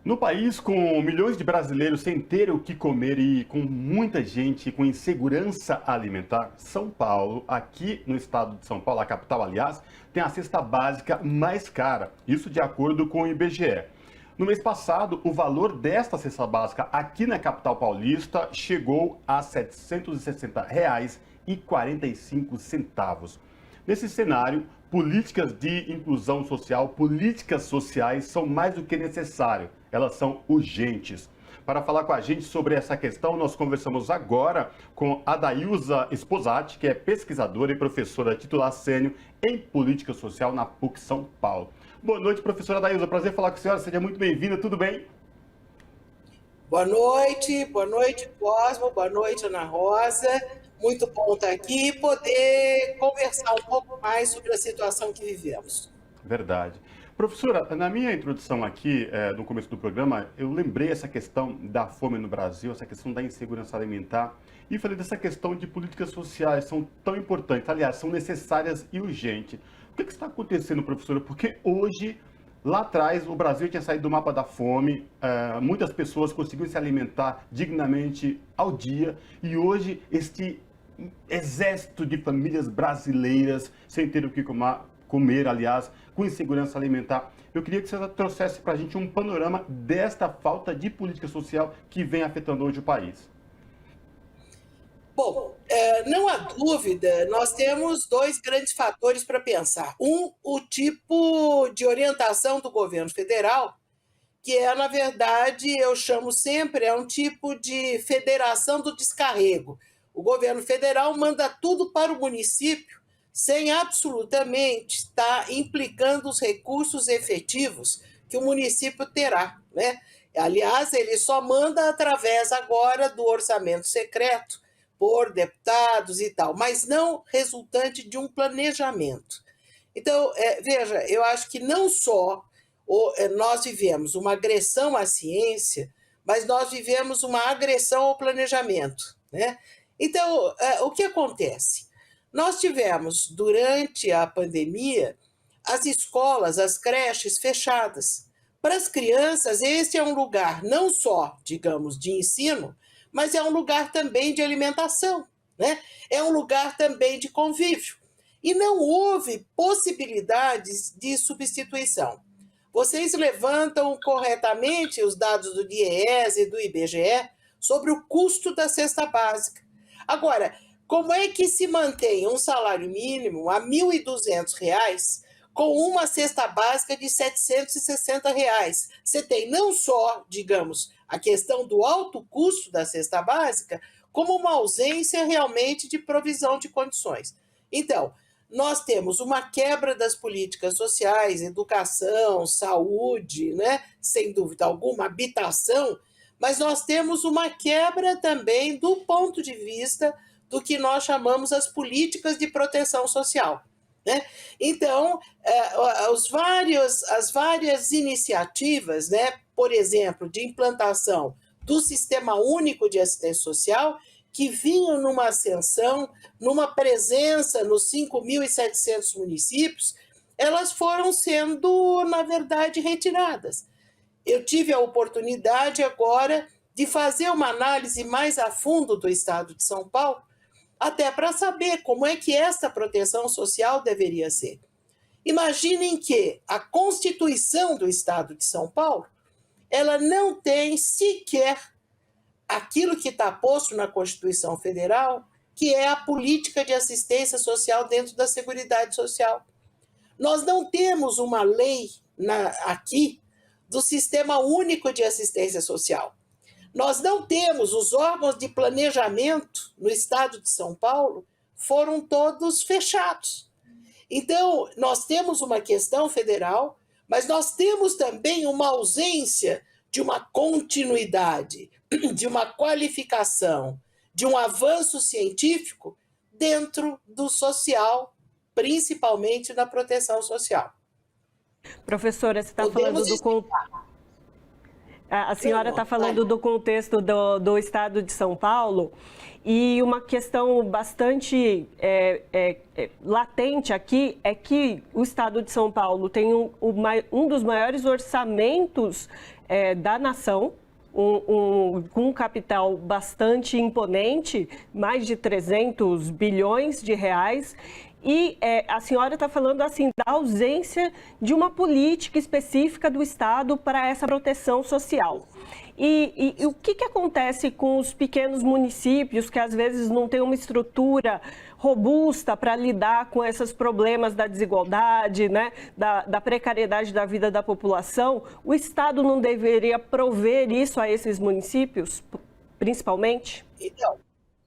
No país, com milhões de brasileiros sem ter o que comer e com muita gente com insegurança alimentar, São Paulo, aqui no estado de São Paulo, a capital, aliás, tem a cesta básica mais cara, isso de acordo com o IBGE. No mês passado, o valor desta cesta básica aqui na capital paulista chegou a R$ 760,45. Nesse cenário, políticas de inclusão social, políticas sociais são mais do que necessário, elas são urgentes. Para falar com a gente sobre essa questão, nós conversamos agora com a Dailza Esposati, que é pesquisadora e professora titular sênior em política social na PUC São Paulo. Boa noite, professora Dailza, prazer falar com a senhora, seja muito bem-vinda, tudo bem? Boa noite, Cosmo, boa noite, Ana Rosa. Muito bom estar aqui e poder conversar um pouco mais sobre a situação que vivemos. Verdade. Professora, na minha introdução aqui, no começo do programa, eu lembrei essa questão da fome no Brasil, essa questão da insegurança alimentar, e falei dessa questão de políticas sociais, são tão importantes, aliás, são necessárias e urgentes. O que está acontecendo, professora? Porque hoje, lá atrás, o Brasil tinha saído do mapa da fome, muitas pessoas conseguiam se alimentar dignamente ao dia, e hoje este exército de famílias brasileiras sem ter o que comer, aliás, com insegurança alimentar. Eu queria que você trouxesse para a gente um panorama desta falta de política social que vem afetando hoje o país. Bom, não há dúvida, nós temos dois grandes fatores para pensar. Um, o tipo de orientação do governo federal, que é, na verdade, eu chamo sempre, é um tipo de federação do descarrego. O governo federal manda tudo para o município sem absolutamente estar implicando os recursos efetivos que o município terá, né? Aliás, ele só manda através agora do orçamento secreto por deputados e tal, mas não resultante de um planejamento. Então, veja, eu acho que não só nós vivemos uma agressão à ciência, mas nós vivemos uma agressão ao planejamento, né? Então, o que acontece? Nós tivemos, durante a pandemia, as escolas, as creches fechadas. Para as crianças, esse é um lugar não só, digamos, de ensino, mas é um lugar também de alimentação, né? É um lugar também de convívio. E não houve possibilidades de substituição. Vocês levantam corretamente os dados do DIEESE e do IBGE sobre o custo da cesta básica. Agora, como é que se mantém um salário mínimo a R$ 1.200 com uma cesta básica de R$ 760? Você tem não só, digamos, a questão do alto custo da cesta básica, como uma ausência realmente de provisão de condições. Então, nós temos uma quebra das políticas sociais, educação, saúde, né? Sem dúvida alguma, habitação, mas nós temos uma quebra também do ponto de vista do que nós chamamos as políticas de proteção social, né? Então, as várias iniciativas, né? Por exemplo, de implantação do Sistema Único de Assistência Social, que vinham numa ascensão, numa presença nos 5.700 municípios, elas foram sendo, na verdade, retiradas. Eu tive a oportunidade agora de fazer uma análise mais a fundo do estado de São Paulo, até para saber como é que essa proteção social deveria ser. Imaginem que a Constituição do estado de São Paulo, ela não tem sequer aquilo que está posto na Constituição Federal, que é a política de assistência social dentro da Seguridade Social. Nós não temos uma lei aqui do Sistema Único de Assistência Social. Nós não temos, os órgãos de planejamento no estado de São Paulo foram todos fechados. Então, nós temos uma questão federal, mas nós temos também uma ausência de uma continuidade, de uma qualificação, de um avanço científico dentro do social, principalmente na proteção social. Professora, você está falando a senhora está falando do contexto do estado de São Paulo e uma questão bastante latente aqui é que o estado de São Paulo tem um dos maiores orçamentos da nação, com um capital bastante imponente, mais de 300 bilhões de reais. E a senhora está falando assim da ausência de uma política específica do Estado para essa proteção social. E o que acontece com os pequenos municípios que às vezes não têm uma estrutura robusta para lidar com esses problemas da desigualdade, né, da precariedade da vida da população? O Estado não deveria prover isso a esses municípios, principalmente? Então,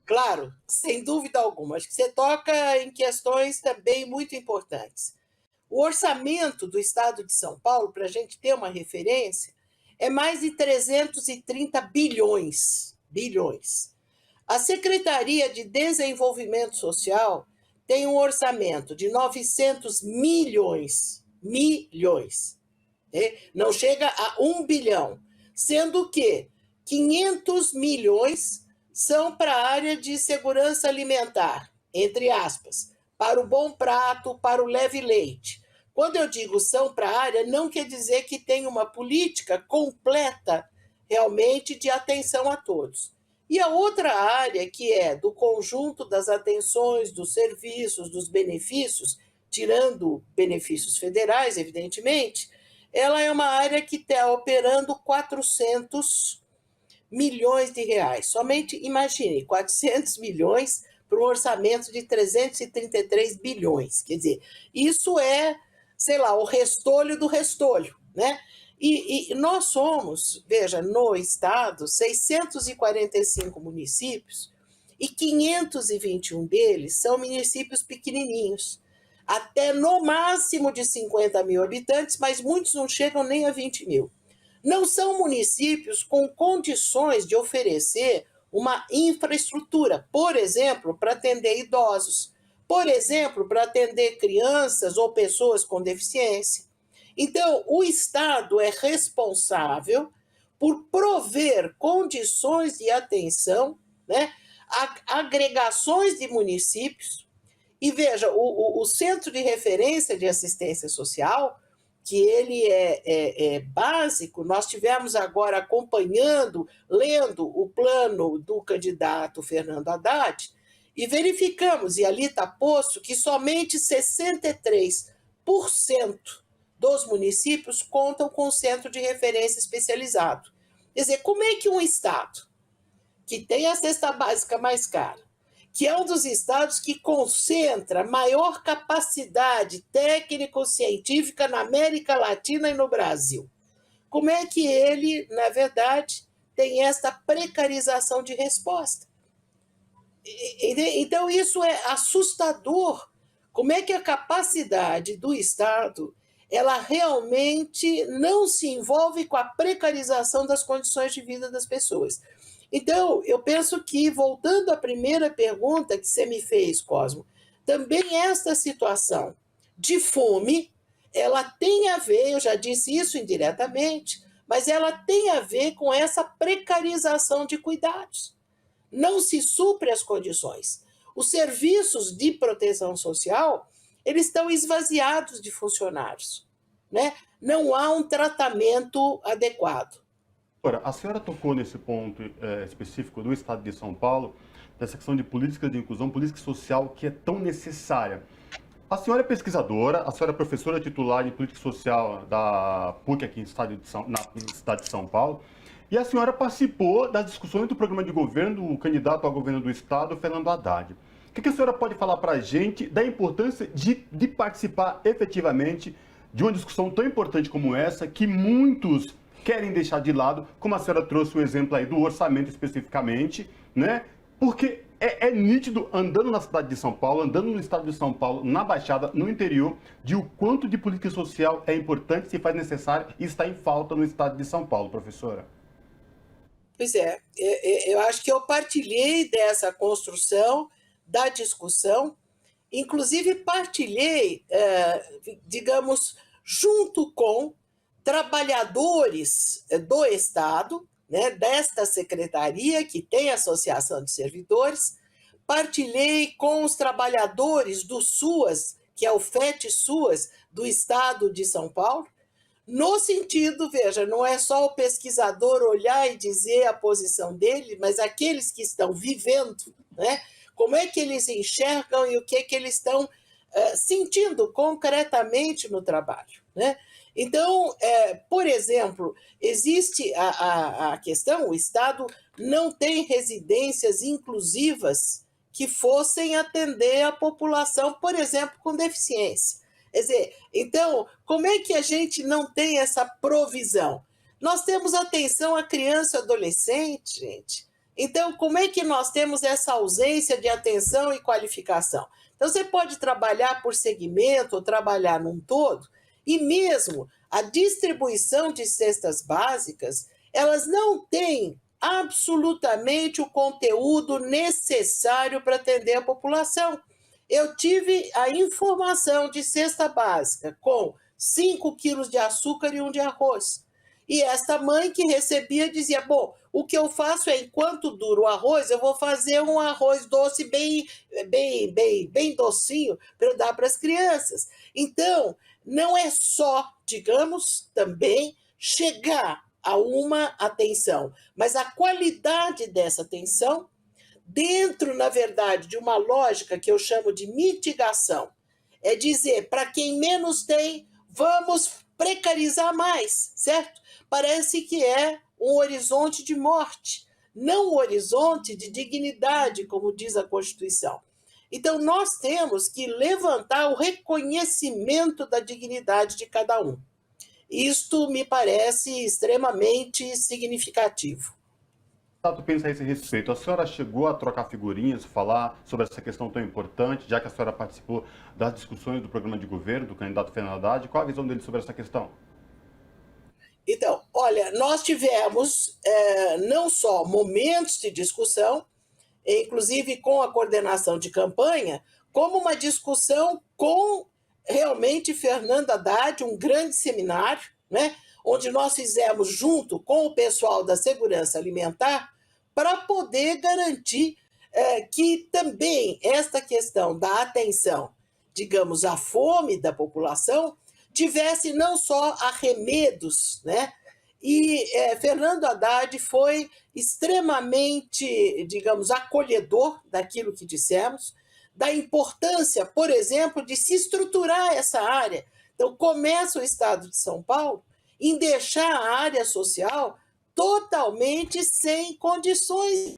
claro, sem dúvida alguma. Acho que você toca em questões também muito importantes. O orçamento do Estado de São Paulo, para a gente ter uma referência, é mais de 330 bilhões. A Secretaria de Desenvolvimento Social tem um orçamento de 900 milhões. Não chega a 1 bilhão, sendo que 500 milhões são para a área de segurança alimentar, entre aspas, para o Bom Prato, para o Leve Leite. Quando eu digo são para a área, não quer dizer que tem uma política completa realmente de atenção a todos. E a outra área, que é do conjunto das atenções, dos serviços, dos benefícios, tirando benefícios federais, evidentemente, ela é uma área que está operando 400 milhões de reais. Somente imagine, 400 milhões para um orçamento de 333 bilhões. Quer dizer, isso é, sei lá, o restolho do restolho, né? E nós somos, veja, no estado, 645 municípios e 521 deles são municípios pequenininhos, até no máximo de 50 mil habitantes, mas muitos não chegam nem a 20 mil. Não são municípios com condições de oferecer uma infraestrutura, por exemplo, para atender idosos, por exemplo, para atender crianças ou pessoas com deficiência. Então, o Estado é responsável por prover condições de atenção, né, a agregações de municípios. E veja, o Centro de Referência de Assistência Social, que ele é básico, nós tivemos agora acompanhando, lendo o plano do candidato Fernando Haddad, e verificamos, e ali está posto, que somente 63% dos municípios contam com centro de referência especializado. Quer dizer, como é que um estado que tem a cesta básica mais cara, que é um dos estados que concentra maior capacidade técnico-científica na América Latina e no Brasil, como é que ele, na verdade, tem esta precarização de resposta? Então, isso é assustador. Como é que a capacidade do Estado ela realmente não se envolve com a precarização das condições de vida das pessoas? Então, eu penso que, voltando à primeira pergunta que você me fez, Cosmo, também esta situação de fome, ela tem a ver, eu já disse isso indiretamente, mas ela tem a ver com essa precarização de cuidados. Não se supre as condições. Os serviços de proteção social, eles estão esvaziados de funcionários, né? Não há um tratamento adequado. Agora, a senhora tocou nesse ponto específico do Estado de São Paulo, dessa questão de política de inclusão, política social, que é tão necessária. A senhora é pesquisadora, a senhora é professora titular em política social da PUC aqui na cidade de São Paulo, e a senhora participou das discussões do programa de governo do candidato ao governo do Estado, Fernando Haddad. O que a senhora pode falar para a gente da importância de participar efetivamente de uma discussão tão importante como essa, que muitos querem deixar de lado, como a senhora trouxe o exemplo aí do orçamento especificamente, né? Porque é nítido, andando na cidade de São Paulo, andando no estado de São Paulo, na Baixada, no interior, de o quanto de política social é importante, se faz necessário e está em falta no estado de São Paulo, professora. Pois é, eu acho que eu partilhei dessa construção, da discussão, inclusive partilhei, digamos, junto com trabalhadores do Estado, né, desta secretaria, que tem associação de servidores, partilhei com os trabalhadores do SUAS, que é o FET-SUAS, do Estado de São Paulo, no sentido, veja, não é só o pesquisador olhar e dizer a posição dele, mas aqueles que estão vivendo, né? Como é que eles enxergam e o que é que eles estão sentindo concretamente no trabalho, né? Então, por exemplo, existe a questão, o Estado não tem residências inclusivas que fossem atender a população, por exemplo, com deficiência. Quer dizer, então, como é que a gente não tem essa provisão? Nós temos atenção à criança e adolescente, gente. Então, como é que nós temos essa ausência de atenção e qualificação? Então, você pode trabalhar por segmento ou trabalhar num todo, e mesmo a distribuição de cestas básicas, elas não têm absolutamente o conteúdo necessário para atender a população. Eu tive a informação de cesta básica com 5 quilos de açúcar e 1 de arroz. E esta mãe que recebia dizia, bom, o que eu faço é, enquanto dura o arroz, eu vou fazer um arroz doce bem docinho para eu dar para as crianças. Então, não é só, digamos, também chegar a uma atenção, mas a qualidade dessa atenção dentro, na verdade, de uma lógica que eu chamo de mitigação. É dizer, para quem menos tem, vamos precarizar mais, certo? Parece que é um horizonte de morte, não um horizonte de dignidade, como diz a Constituição. Então, nós temos que levantar o reconhecimento da dignidade de cada um. Isto me parece extremamente significativo. Tu pensa a esse respeito? A senhora chegou a trocar figurinhas, falar sobre essa questão tão importante, já que a senhora participou das discussões do programa de governo do candidato Fernando Haddad. Qual a visão dele sobre essa questão? Então, olha, nós tivemos não só momentos de discussão, inclusive com a coordenação de campanha, como uma discussão com realmente Fernando Haddad, um grande seminário, né, onde nós fizemos junto com o pessoal da segurança alimentar para poder garantir que também esta questão da atenção, digamos, à fome da população, tivesse não só arremedos, né? E Fernando Haddad foi extremamente, digamos, acolhedor daquilo que dissemos, da importância, por exemplo, de se estruturar essa área. Então, começa o Estado de São Paulo em deixar a área social totalmente sem condições.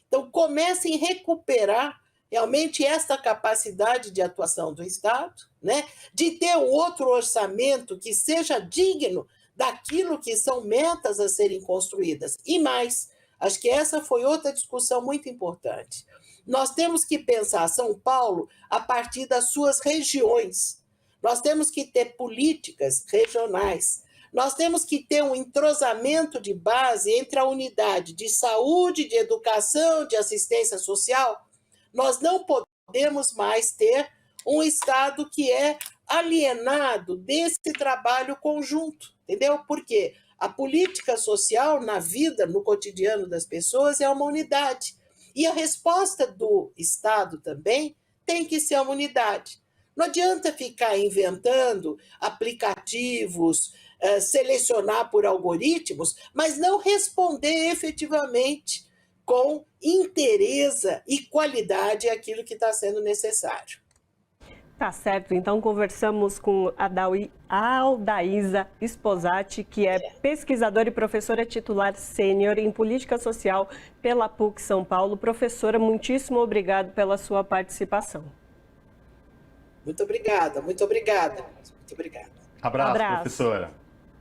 Então, começa em recuperar realmente esta capacidade de atuação do Estado, né? De ter um outro orçamento que seja digno daquilo que são metas a serem construídas. E mais, acho que essa foi outra discussão muito importante. Nós temos que pensar São Paulo a partir das suas regiões. Nós temos que ter políticas regionais. Nós temos que ter um entrosamento de base entre a unidade de saúde, de educação, de assistência social. Nós não podemos mais ter um Estado que é alienado desse trabalho conjunto, entendeu? Porque a política social na vida, no cotidiano das pessoas, é uma unidade. E a resposta do Estado também tem que ser uma unidade. Não adianta ficar inventando aplicativos, selecionar por algoritmos, mas não responder efetivamente com inteireza e qualidade aquilo que está sendo necessário. Tá certo, então conversamos com a Aldaísa Sposati, que é pesquisadora e professora titular sênior em Política Social pela PUC São Paulo. Professora, muitíssimo obrigado pela sua participação. Muito obrigada, muito obrigada. Muito obrigada. Abraço, professora.